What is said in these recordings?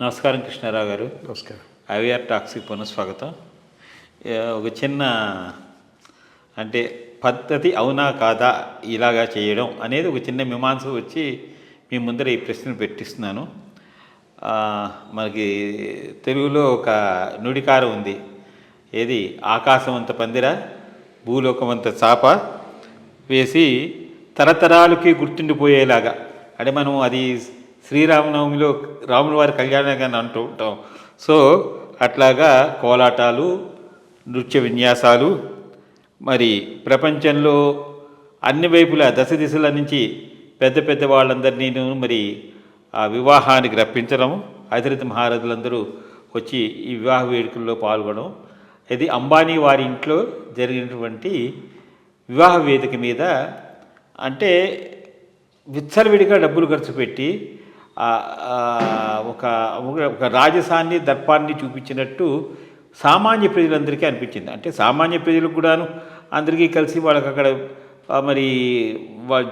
నమస్కారం కృష్ణారావు గారు. నమస్కారం. ఐవీఆర్ టాక్స్కి పునఃస్వాగతం. ఒక చిన్న అంటే పద్ధతి అవునా కాదా ఇలాగా చేయడం అనేది ఒక చిన్న మీమాంస వచ్చి మీ ముందర ఈ ప్రశ్న పెట్టిస్తున్నాను. మనకి తెలుగులో ఒక నుడికారం ఉంది, ఏది ఆకాశమంత పందిర భూలోకమంత చాప వేసి తరతరాలకి గుర్తుండిపోయేలాగా. అంటే మనం అది శ్రీరామనవమిలో రాముల వారి కళ్యాణంగా అంటూ ఉంటాం. సో అట్లాగా కోలాటాలు, నృత్య విన్యాసాలు, మరి ప్రపంచంలో అన్ని వైపులా దశ దిశల నుంచి పెద్ద పెద్ద వాళ్ళందరినీ మరి ఆ వివాహానికి రప్పించడం, అతిథి మహారాజులందరూ వచ్చి ఈ వివాహ వేడుకల్లో పాల్గొనడం. ఇది అంబానీ వారి ఇంట్లో జరిగినటువంటి వివాహ వేదిక మీద. అంటే విచ్చలవిడిగా డబ్బులు ఖర్చు పెట్టి ఒక ఒక రాజసాన్ని దర్పాన్ని చూపించినట్టు సామాన్య ప్రజలందరికీ అనిపించింది. అంటే సామాన్య ప్రజలకు కూడాను అందరికీ కలిసి వాళ్ళకి అక్కడ మరి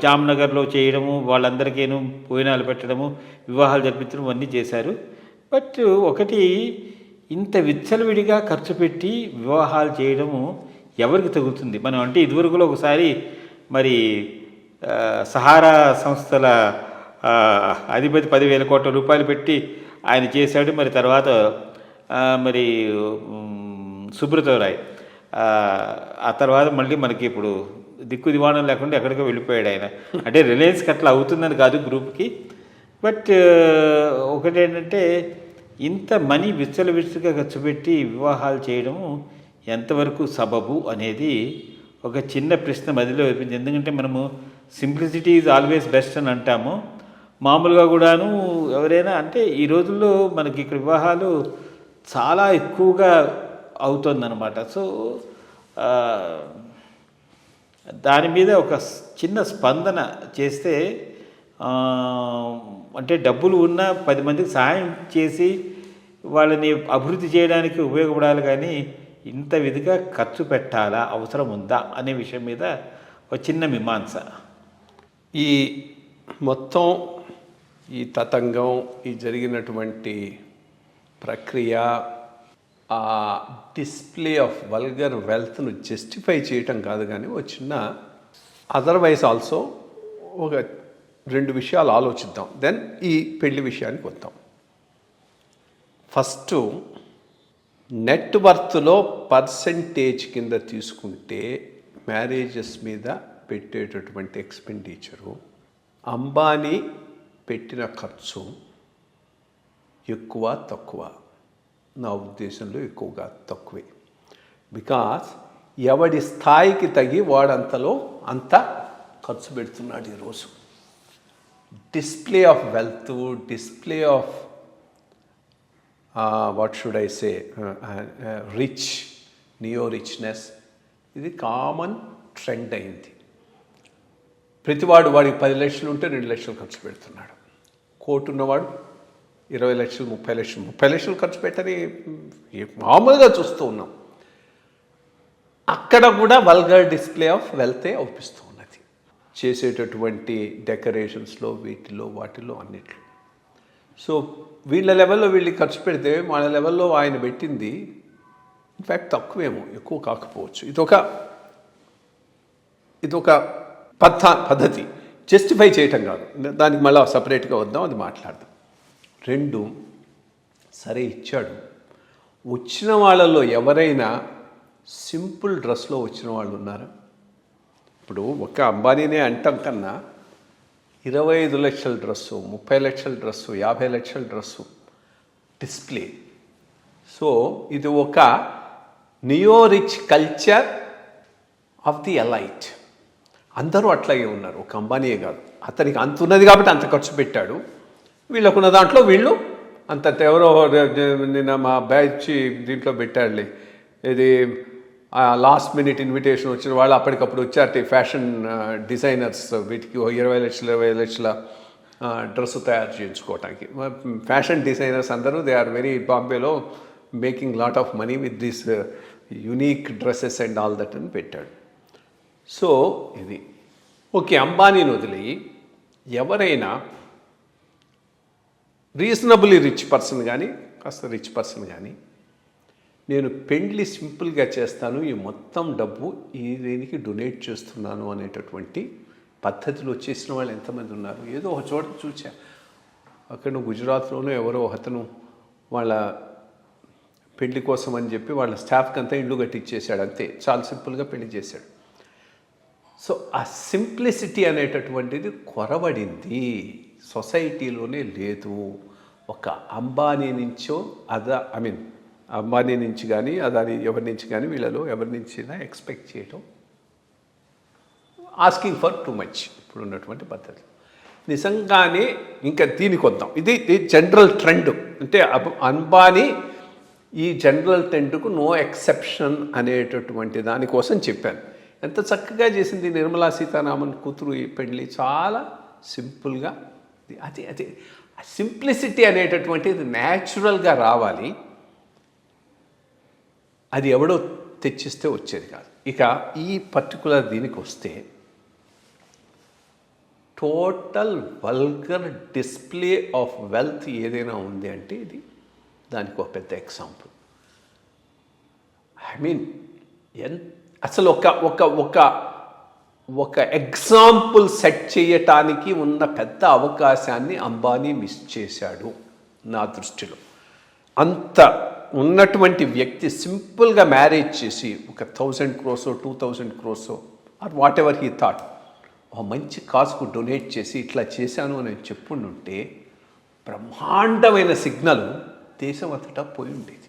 జామ్నగర్లో చేయడము, వాళ్ళందరికీను భోజనాలు పెట్టడము, వివాహాలు జరిపించడం అన్నీ చేశారు. బట్ ఒకటి, ఇంత విచ్చలవిడిగా ఖర్చు పెట్టి వివాహాలు చేయడము ఎవరికి తగులుతుంది? మనం అంటే ఇదివరకులో ఒకసారి మరి సహారా సంస్థల అధిపతి 10,000 కోట్ల రూపాయలు పెట్టి ఆయన చేశాడు. మరి తర్వాత మరి సుబ్రతో రాయ్, ఆ తర్వాత మళ్ళీ మనకి ఇప్పుడు దిక్కు దివాణం లేకుండా ఎక్కడికో వెళ్ళిపోయాడు ఆయన. అంటే రిలయన్స్కి అట్లా అవుతుందని కాదు గ్రూప్కి. బట్ ఒకటేంటంటే ఇంత మనీ విచ్చలవిడిగా ఖర్చు పెట్టి వివాహాలు చేయడము ఎంతవరకు సబబు అనేది ఒక చిన్న ప్రశ్న మధ్యలో వినిపించింది. ఎందుకంటే మనము సింప్లిసిటీ ఈజ్ ఆల్వేస్ బెస్ట్ అని అంటాము. మామూలుగా కూడాను ఎవరైనా అంటే ఈ రోజుల్లో మనకి ఇక్కడ వివాహాలు చాలా ఎక్కువగా అవుతుందన్నమాట. సో దాని మీద ఒక చిన్న స్పందన చేస్తే, అంటే డబ్బులు ఉన్న 10 మందికి సహాయం చేసి వాళ్ళని అభివృద్ధి చేయడానికి ఉపయోగపడాలి, కానీ ఇంత విధిగా ఖర్చు పెట్టాలా, అవసరం ఉందా అనే విషయం మీద ఒక చిన్న మీమాంస. ఈ మొత్తం ఈ తతంగం, ఈ జరిగినటువంటి ప్రక్రియ, ఆ డిస్ప్లే ఆఫ్ వల్గర్ వెల్త్ను జస్టిఫై చేయటం కాదు, కానీ ఒక చిన్న అదర్వైజ్ ఆల్సో ఒక 2 విషయాలు ఆలోచిద్దాం. దెన్ ఈ పెళ్లి విషయానికి వద్దాం. ఫస్ట్, నెట్ వర్త్లో పర్సెంటేజ్ కింద తీసుకుంటే మ్యారేజెస్ మీద పెట్టేటటువంటి ఎక్స్పెండిచరు, అంబానీ పెట్టిన ఖర్చు ఎక్కువ తక్కువ? నా ఉద్దేశంలో ఎక్కువగా తక్కువే. బికాస్ ఎవడి స్థాయికి తగి వాడంతలో అంత ఖర్చు పెడుతున్నాడు ఈరోజు. Display of wealth, display of what should I say rich, neo richness, ఇది కామన్ ట్రెండ్ అయింది. ప్రతివాడు వాడికి 10 లక్షలు ఉంటే 2 లక్షలు ఖర్చు పెడుతున్నాడు. కోటు ఉన్నవాడు 20 లక్షలు, 30 లక్షలు, 30 లక్షలు ఖర్చు పెట్టని మామూలుగా చూస్తూ ఉన్నాం. అక్కడ కూడా వల్గర్ డిస్ప్లే ఆఫ్ వెల్తే అవుపిస్తూ ఉన్నది, చేసేటటువంటి డెకరేషన్స్లో, వీటిలో వాటిలో అన్నిట్లో. సో వీళ్ళ లెవెల్లో వీళ్ళు ఖర్చు పెడితే వాళ్ళ లెవెల్లో ఆయన పెట్టింది ఇన్ఫ్యాక్ట్ తక్కువేమో, ఎక్కువ కాకపోవచ్చు. ఇదొక పద్ధతి, జస్టిఫై చేయటం కాదు. దానికి మళ్ళీ సపరేట్గా వద్దాం, అది మాట్లాడదాం. 2, సరే ఇచ్చాడు, వచ్చిన వాళ్ళల్లో ఎవరైనా సింపుల్ డ్రెస్లో వచ్చిన వాళ్ళు ఉన్నారా? ఇప్పుడు ఒక అంబానీనే అంటాం కన్నా 25 లక్షల డ్రెస్సు, 30 లక్షల డ్రెస్సు, 50 లక్షల డ్రెస్సు డిస్ప్లే. సో ఇది ఒక neo rich culture of the elite. అందరూ అట్లాగే ఉన్నారు, ఒక అంబానీయే కాదు. అతనికి అంత ఉన్నది కాబట్టి అంత ఖర్చు పెట్టాడు. వీళ్ళకున్న దాంట్లో వీళ్ళు అంత. ఎవరో నిన్న మా బ్యాచ్ దీంట్లో పెట్టాడులే, ఇది లాస్ట్ మినిట్ ఇన్విటేషన్ వచ్చిన వాళ్ళు అప్పటికప్పుడు వచ్చారు, ఫ్యాషన్ డిజైనర్స్, వీటికి 20 లక్షల డ్రెస్సు తయారు చేయించుకోవటానికి. ఫ్యాషన్ డిజైనర్స్ అందరూ దే ఆర్ వెరీ బాంబేలో making lot of money with this unique dresses and all that అని పెట్టాడు. సో ఇది ఓకే. అంబానీని వదిలి ఎవరైనా రీజనబుల్లీ రిచ్ పర్సన్ కానీ కాస్త రిచ్ పర్సన్ కానీ నేను పెండ్లి సింపుల్గా చేస్తాను, ఈ మొత్తం డబ్బు ఈ దీనికి డొనేట్ చేస్తున్నాను అనేటటువంటి పద్ధతిలో చేసిన వాళ్ళు ఎంతమంది ఉన్నారు? ఏదో ఒక చోట చూసా, అక్కడ గుజరాత్లోనూ ఎవరో అతను వాళ్ళ పెళ్లి కోసం అని చెప్పి వాళ్ళ స్టాఫ్కి అంతా ఇల్లు కట్టించేశాడు, అంతే, చాలా సింపుల్గా పెళ్లి చేశాడు. సో ఆ సింప్లిసిటీ అనేటటువంటిది కొరబడింది, సొసైటీలోనే లేదు. ఒక అంబానీ నుంచో అంబానీ నుంచి కానీ అదాని ఎవరి నుంచి కానీ వీళ్ళలో ఎవరి నుంచైనా ఎక్స్పెక్ట్ చేయటం ఆస్కింగ్ ఫర్ టూ మచ్ ఇప్పుడు ఉన్నటువంటి పద్ధతి. నిజంగానే ఇంకా దీనికి వద్దాం, ఇది జనరల్ ట్రెండ్. అంటే అంబానీ ఈ జనరల్ ట్రెండ్కు నో ఎక్సెప్షన్ అనేటటువంటి దానికోసం చెప్పాను. ఎంత చక్కగా చేసింది నిర్మలా సీతారామన్ కూతురు ఈ పెళ్ళి, చాలా సింపుల్గా. అది సింప్లిసిటీ అనేటటువంటిది న్యాచురల్గా రావాలి, అది ఎవడో తెచ్చిస్తే వచ్చేది కాదు. ఇక ఈ పర్టికులర్ దీనికి వస్తే total vulgar display of wealth ఏదైనా ఉంది అంటే ఇది దానికి ఒక పెద్ద ఎగ్జాంపుల్. అసలు ఒక ఎగ్జాంపుల్ సెట్ చేయటానికి ఉన్న పెద్ద అవకాశాన్ని అంబానీ మిస్ చేశాడు నా దృష్టిలో. అంత ఉన్నటువంటి వ్యక్తి సింపుల్గా మ్యారేజ్ చేసి ఒక 1000 crores 2000 crores or whatever he thought ఒక మంచి కాజ్కు డొనేట్ చేసి ఇట్లా చేశాను అని చెప్పుంటే బ్రహ్మాండమైన సిగ్నల్ దేశం అంతటా పోయి ఉండేది.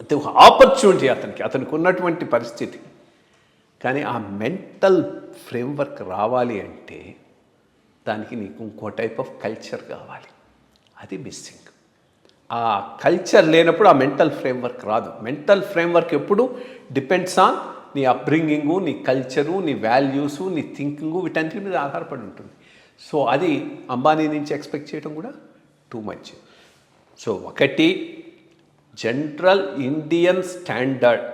అంటే ఒక ఆపర్చునిటీ అతనికి ఉన్నటువంటి పరిస్థితి. కానీ ఆ మెంటల్ ఫ్రేమ్వర్క్ రావాలి అంటే దానికి నీకు ఇంకో టైప్ ఆఫ్ కల్చర్ కావాలి, అది మిస్సింగ్. ఆ కల్చర్ లేనప్పుడు ఆ మెంటల్ ఫ్రేమ్వర్క్ రాదు. మెంటల్ ఫ్రేమ్వర్క్ ఎప్పుడు డిపెండ్స్ ఆన్ నీ అప్బ్రింగింగు, నీ కల్చరు, నీ వాల్యూసు, నీ థింకింగు, వీటన్నిటి మీద ఆధారపడి ఉంటుంది. సో అది అంబానీ నుంచి ఎక్స్పెక్ట్ చేయడం కూడా టూ మచ్. సో ఒకటి జనరల్ ఇండియన్ స్టాండర్డ్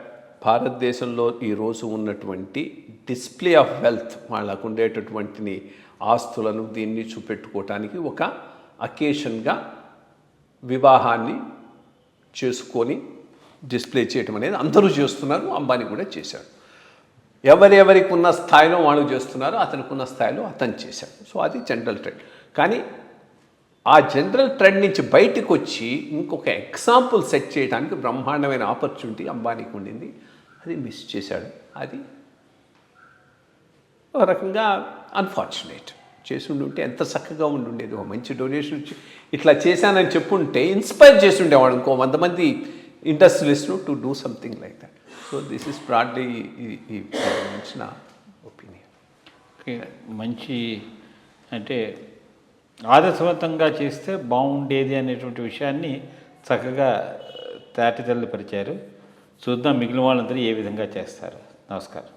భారతదేశంలో ఈరోజు ఉన్నటువంటి డిస్ప్లే ఆఫ్ వెల్త్, వాళ్ళకు ఉండేటటువంటి ఆస్తులను దీన్ని చూపెట్టుకోవటానికి ఒక అకేషన్గా వివాహాన్ని చేసుకొని డిస్ప్లే చేయటం అనేది అందరూ చేస్తున్నారు, అంబానీ కూడా చేశాడు. ఎవరెవరికి ఉన్న స్థాయిలో వాళ్ళు చేస్తున్నారు, అతనికి ఉన్న స్థాయిలో అతను చేశాడు. సో అది జనరల్ ట్రెండ్. కానీ ఆ జనరల్ ట్రెండ్ నుంచి బయటకు వచ్చి ఇంకొక ఎగ్జాంపుల్ సెట్ చేయడానికి బ్రహ్మాండమైన ఆపర్చునిటీ అంబానీకి ఉండింది, అది మిస్ చేశాడు. అది ఒక రకంగా అన్ఫార్చునేట్. చేసి ఉంటే ఎంత చక్కగా ఉండేది, ఒక మంచి డొనేషన్ ఇచ్చి ఇట్లా చేశానని చెప్పుంటే ఇన్స్పైర్ చేసి ఉండేవాడు ఇంకో 100 మంది ఇండస్ట్రియలిస్ట్ను to do something like that. So this is broadly ఈ నా ఒపీనియన్. మంచి అంటే ఆదర్శవంతంగా చేస్తే బాగుండేది అనేటువంటి విషయాన్ని చక్కగా తేటతెల్లపరిచారు. చూద్దాం మిగిలిన వాళ్ళందరూ ఏ విధంగా చేస్తారు. నమస్కారం.